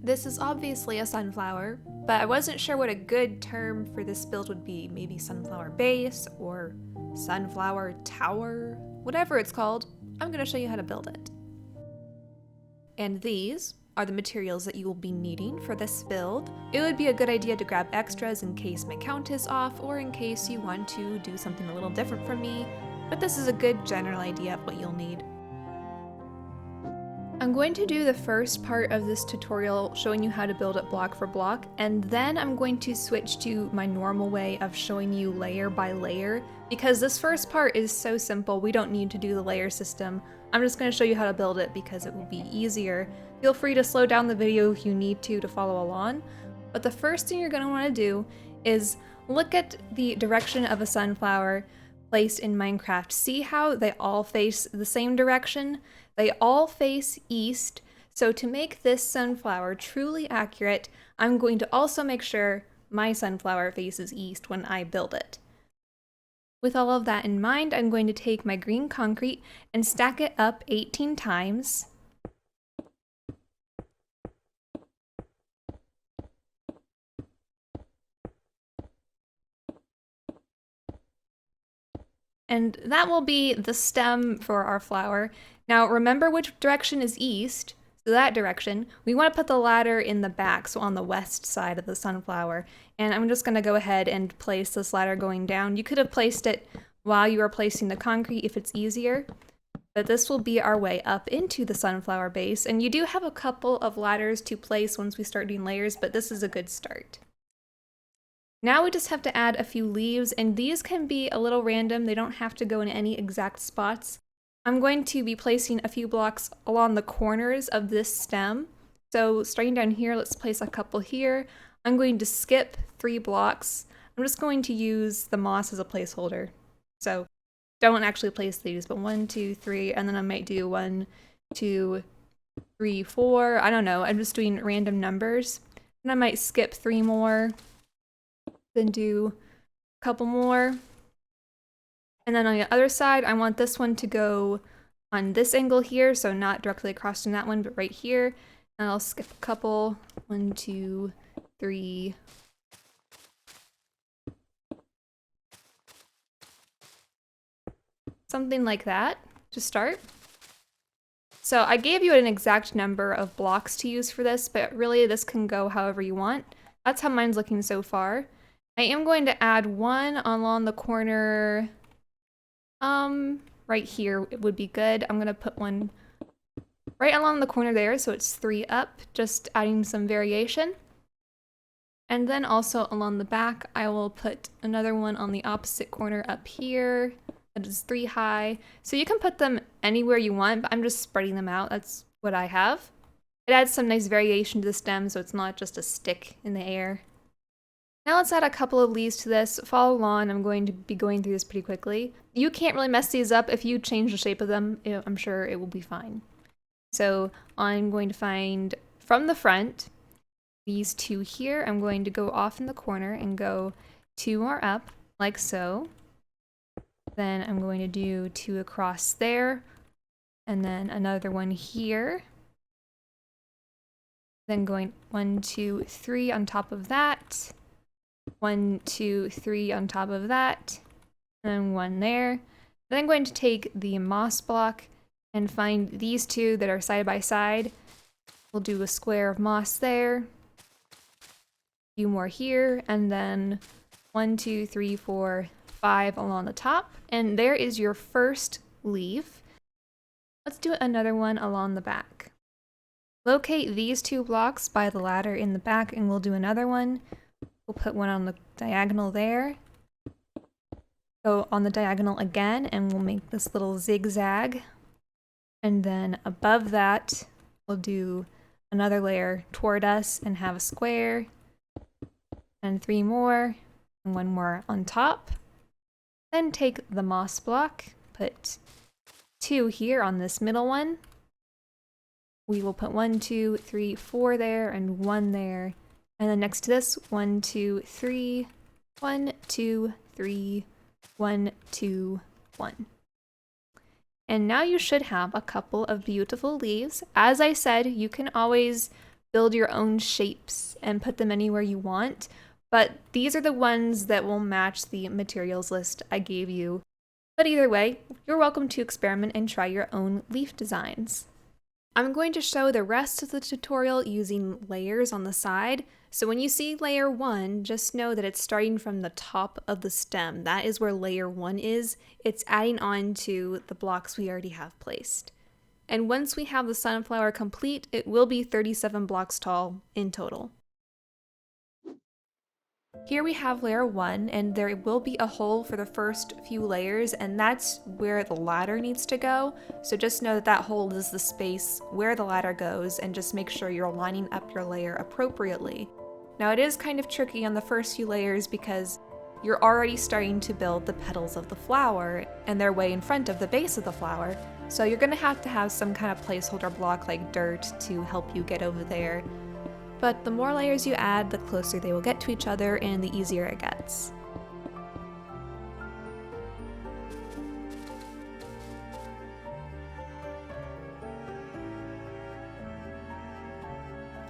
This is obviously a sunflower, but I wasn't sure what a good term for this build would be. Maybe sunflower base or sunflower tower, whatever it's called. I'm going to show you how to build it. And these are the materials that you will be needing for this build. It would be a good idea to grab extras in case my count is off or in case you want to do something a little different from me, but this is a good general idea of what you'll need. I'm going to do the first part of this tutorial showing you how to build it block for block, and then I'm going to switch to my normal way of showing you layer by layer, because this first part is so simple we don't need to do the layer system. I'm just going to show you how to build it because it will be easier. Feel free to slow down the video if you need to follow along, but the first thing you're going to want to do is look at the direction of a sunflower placed in Minecraft. See how they all face the same direction? They all face east, so to make this sunflower truly accurate, I'm going to also make sure my sunflower faces east when I build it. With all of that in mind, I'm going to take my green concrete and stack it up 18 times. And that will be the stem for our flower. Now remember which direction is east, so that direction. We want to put the ladder in the back, so on the west side of the sunflower. And I'm just going to go ahead and place this ladder going down. You could have placed it while you were placing the concrete if it's easier, but this will be our way up into the sunflower base. And you do have a couple of ladders to place once we start doing layers, but this is a good start. Now we just have to add a few leaves, and these can be a little random. They don't have to go in any exact spots. I'm going to be placing a few blocks along the corners of this stem. So starting down here, let's place a couple here. I'm going to skip 3 blocks. I'm just going to use the moss as a placeholder. So don't actually place these, but 1, 2, 3, and then I might do 1, 2, 3, 4. I don't know. I'm just doing random numbers. And I might skip 3 more. Then do a couple more. And then on the other side, I want this one to go on this angle here, so not directly across from that one, but right here. And I'll skip a couple. 1, 2, 3. Something like that to start. So I gave you an exact number of blocks to use for this, but really this can go however you want. That's how mine's looking so far. I am going to add 1 along the corner, right here it would be good. I'm gonna put 1 right along the corner there, so it's 3 up, just adding some variation. And then also along the back, I will put another 1 on the opposite corner up here. That is 3 high. So you can put them anywhere you want, but I'm just spreading them out. That's what I have. It adds some nice variation to the stem, so it's not just a stick in the air. Now let's add a couple of leaves to this. Follow along, I'm going to be going through this pretty quickly. You can't really mess these up. If you change the shape of them, I'm sure it will be fine. So I'm going to find from the front, these 2 here. I'm going to go off in the corner and go 2 more up, like so. Then I'm going to do 2 across there, and then another 1 here. Then going 1, 2, 3 on top of that. 1, 2, 3 on top of that, and 1 there. Then I'm going to take the moss block and find these 2 that are side by side. We'll do a square of moss there, a few more here, and then 1, 2, 3, 4, 5 along the top. And there is your first leaf. Let's do another one along the back. Locate these 2 blocks by the ladder in the back, and we'll do another one. We'll put 1 on the diagonal there. Go on the diagonal again, and we'll make this little zigzag. And then above that, we'll do another layer toward us and have a square. And 3 more, and 1 more on top. Then take the moss block, put 2 here on this middle one. We will put 1, 2, 3, 4 there, and 1 there. And then next to this, 1, 2, 3, 1, 2, 3, 1, 2, 1. And now you should have a couple of beautiful leaves. As I said, you can always build your own shapes and put them anywhere you want, but these are the ones that will match the materials list I gave you. But either way, you're welcome to experiment and try your own leaf designs. I'm going to show the rest of the tutorial using layers on the side. So when you see layer 1, just know that it's starting from the top of the stem. That is where layer 1 is. It's adding on to the blocks we already have placed. And once we have the sunflower complete, it will be 37 blocks tall in total. Here we have layer 1, and there will be a hole for the first few layers, and that's where the ladder needs to go. So just know that that hole is the space where the ladder goes, and just make sure you're lining up your layer appropriately. Now it is kind of tricky on the first few layers because you're already starting to build the petals of the flower, and they're way in front of the base of the flower. So you're going to have some kind of placeholder block like dirt to help you get over there. But the more layers you add, the closer they will get to each other and the easier it gets.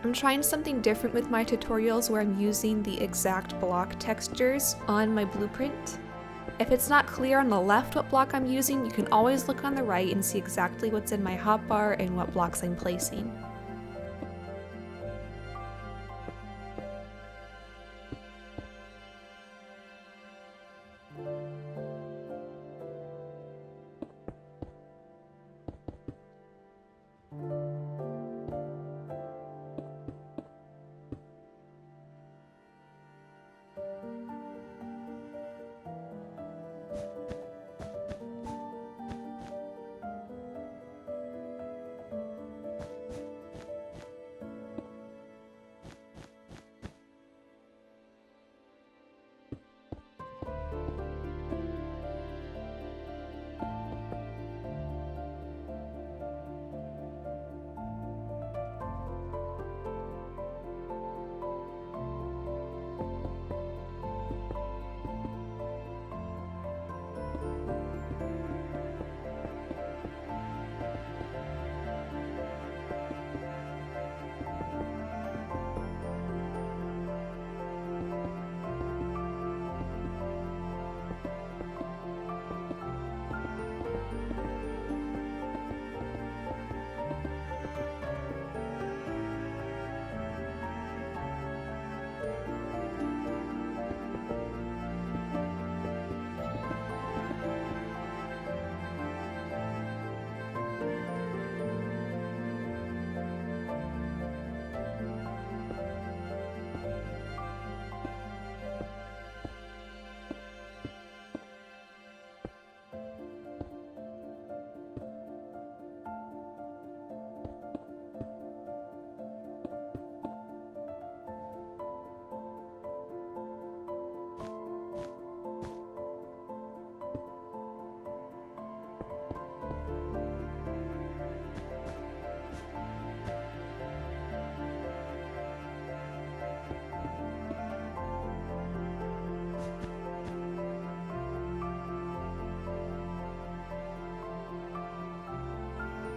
I'm trying something different with my tutorials where I'm using the exact block textures on my blueprint. If it's not clear on the left what block I'm using, you can always look on the right and see exactly what's in my hotbar and what blocks I'm placing.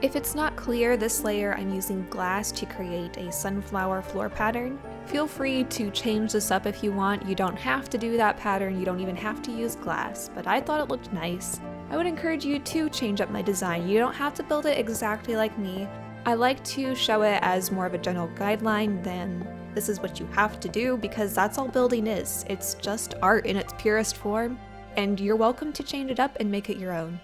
If it's not clear this layer, I'm using glass to create a sunflower floor pattern. Feel free to change this up if you want. You don't have to do that pattern, you don't even have to use glass, but I thought it looked nice. I would encourage you to change up my design. You don't have to build it exactly like me. I like to show it as more of a general guideline than this is what you have to do, because that's all building is. It's just art in its purest form, and you're welcome to change it up and make it your own.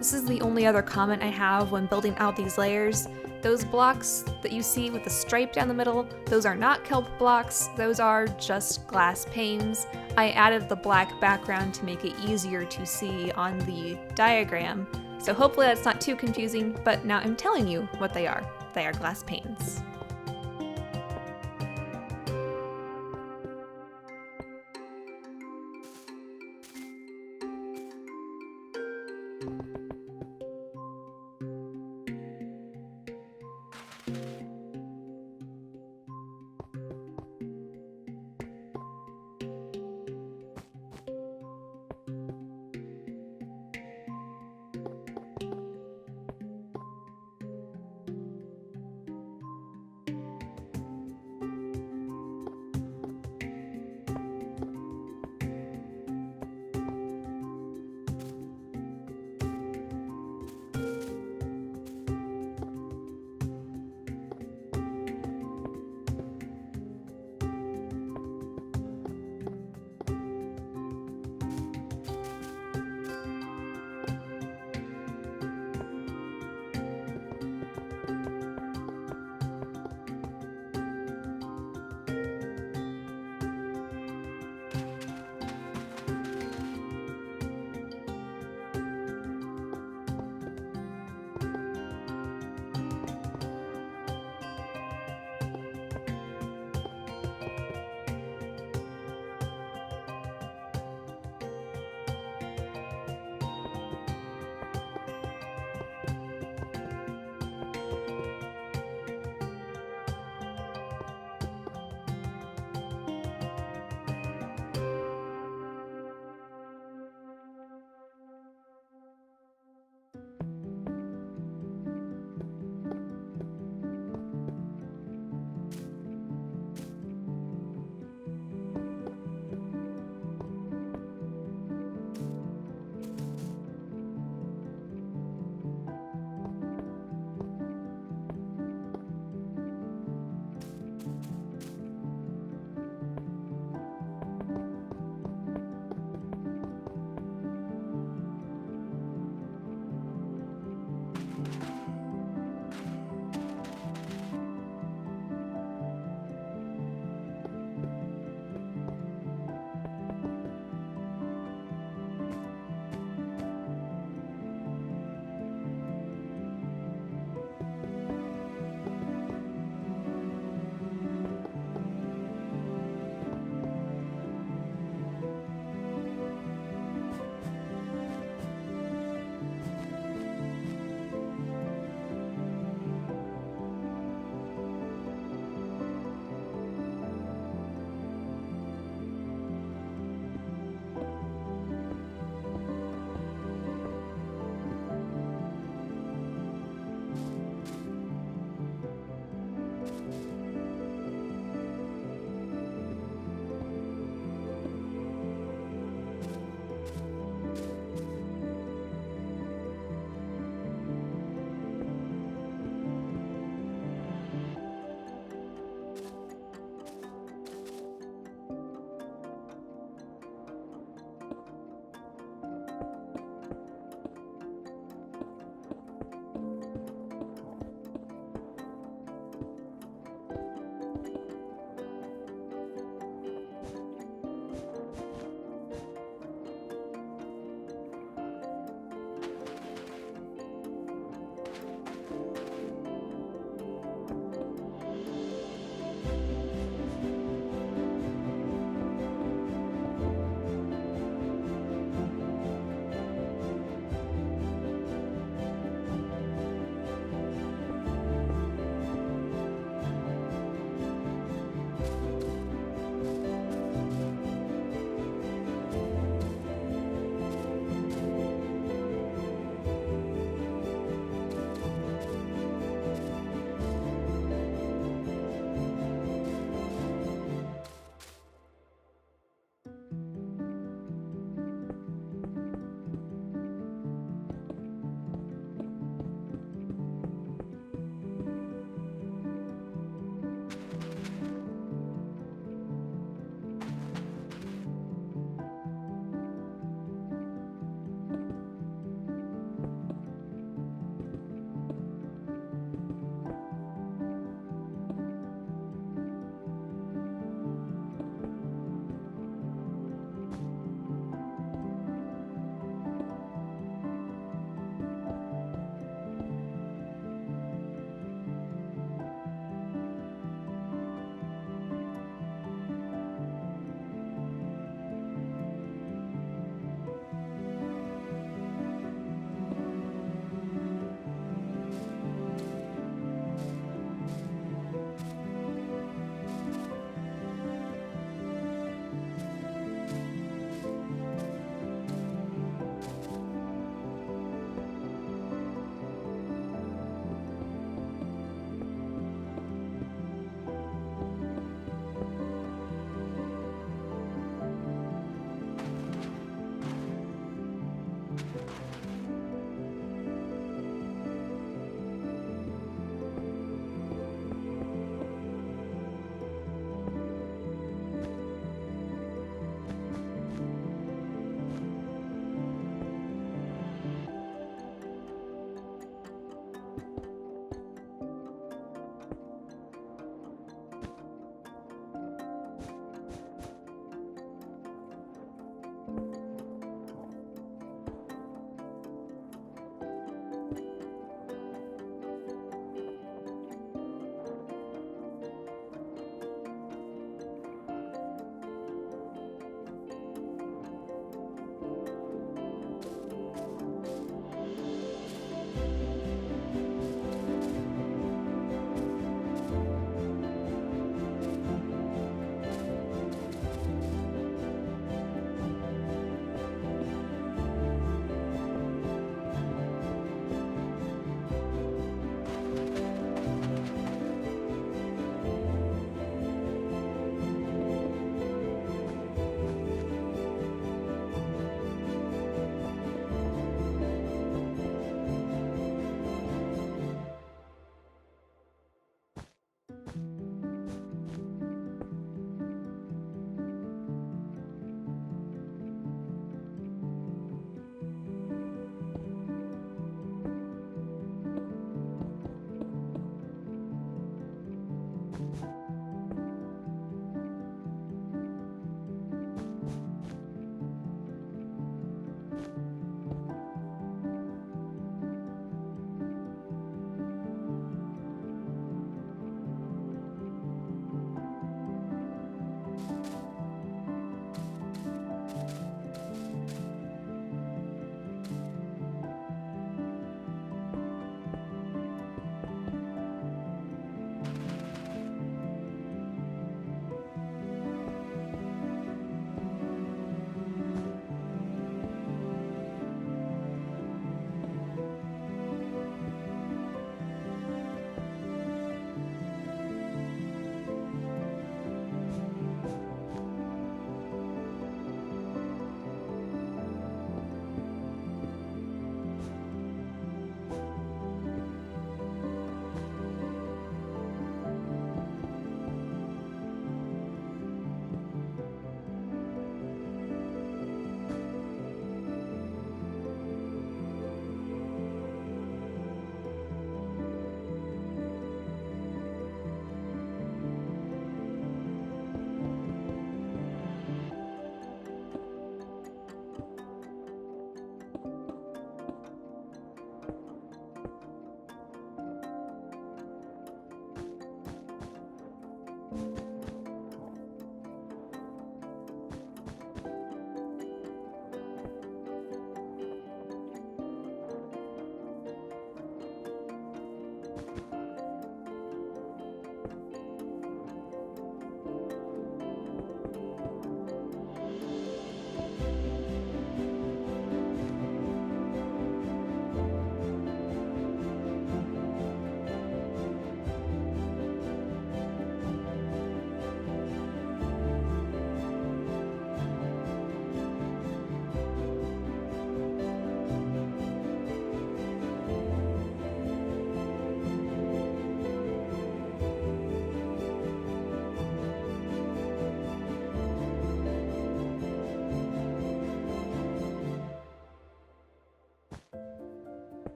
This is the only other comment I have when building out these layers. Those blocks that you see with the stripe down the middle, those are not kelp blocks, those are just glass panes. I added the black background to make it easier to see on the diagram, so hopefully that's not too confusing, but now I'm telling you what they are. They are glass panes.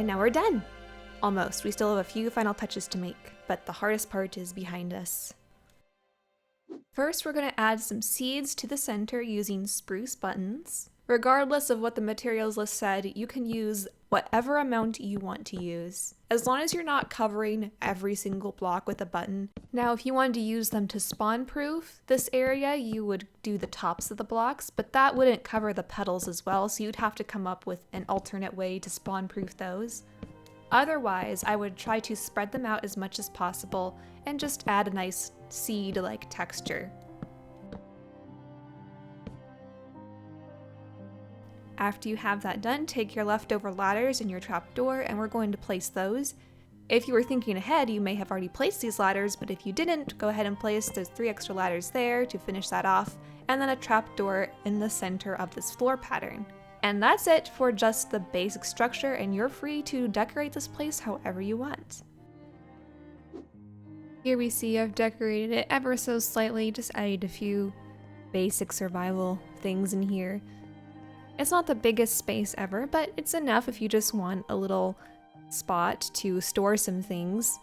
And now we're done. Almost. We still have a few final touches to make, but the hardest part is behind us. First, we're going to add some seeds to the center using spruce buttons. Regardless of what the materials list said, you can use whatever amount you want to use, as long as you're not covering every single block with a button. Now, if you wanted to use them to spawn-proof this area, you would do the tops of the blocks, but that wouldn't cover the petals as well, so you'd have to come up with an alternate way to spawn-proof those. Otherwise, I would try to spread them out as much as possible and just add a nice seed-like texture. After you have that done, take your leftover ladders and your trapdoor, and we're going to place those. If you were thinking ahead, you may have already placed these ladders, but if you didn't, go ahead and place those 3 extra ladders there to finish that off, and then a trapdoor in the center of this floor pattern. And that's it for just the basic structure, and you're free to decorate this place however you want. Here we see I've decorated it ever so slightly, just added a few basic survival things in here. It's not the biggest space ever, but it's enough if you just want a little spot to store some things.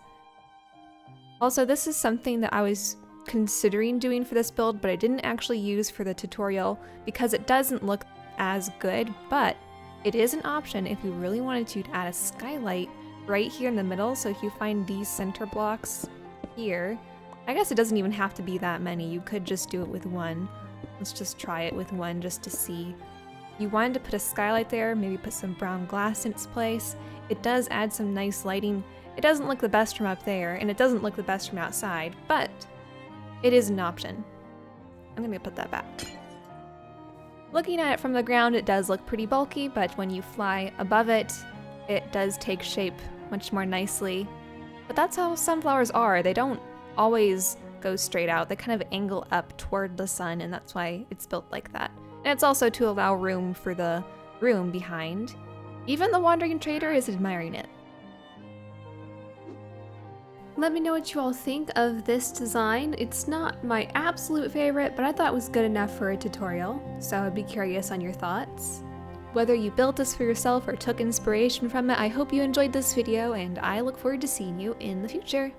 Also, this is something that I was considering doing for this build, but I didn't actually use for the tutorial because it doesn't look as good, but it is an option if you really wanted to add a skylight right here in the middle. So if you find these center blocks here, I guess it doesn't even have to be that many. You could just do it with one. Let's just try it with one just to see. You wanted to put a skylight there, maybe put some brown glass in its place. It does add some nice lighting. It doesn't look the best from up there, and it doesn't look the best from outside, but it is an option. I'm gonna put that back. Looking at it from the ground, it does look pretty bulky, but when you fly above it, it does take shape much more nicely. But that's how sunflowers are. They don't always go straight out. They kind of angle up toward the sun, and that's why it's built like that. And it's also to allow room for the room behind. Even the wandering trader is admiring it. Let me know what you all think of this design. It's not my absolute favorite, but I thought it was good enough for a tutorial, so I'd be curious on your thoughts. Whether you built this for yourself or took inspiration from it, I hope you enjoyed this video, and I look forward to seeing you in the future.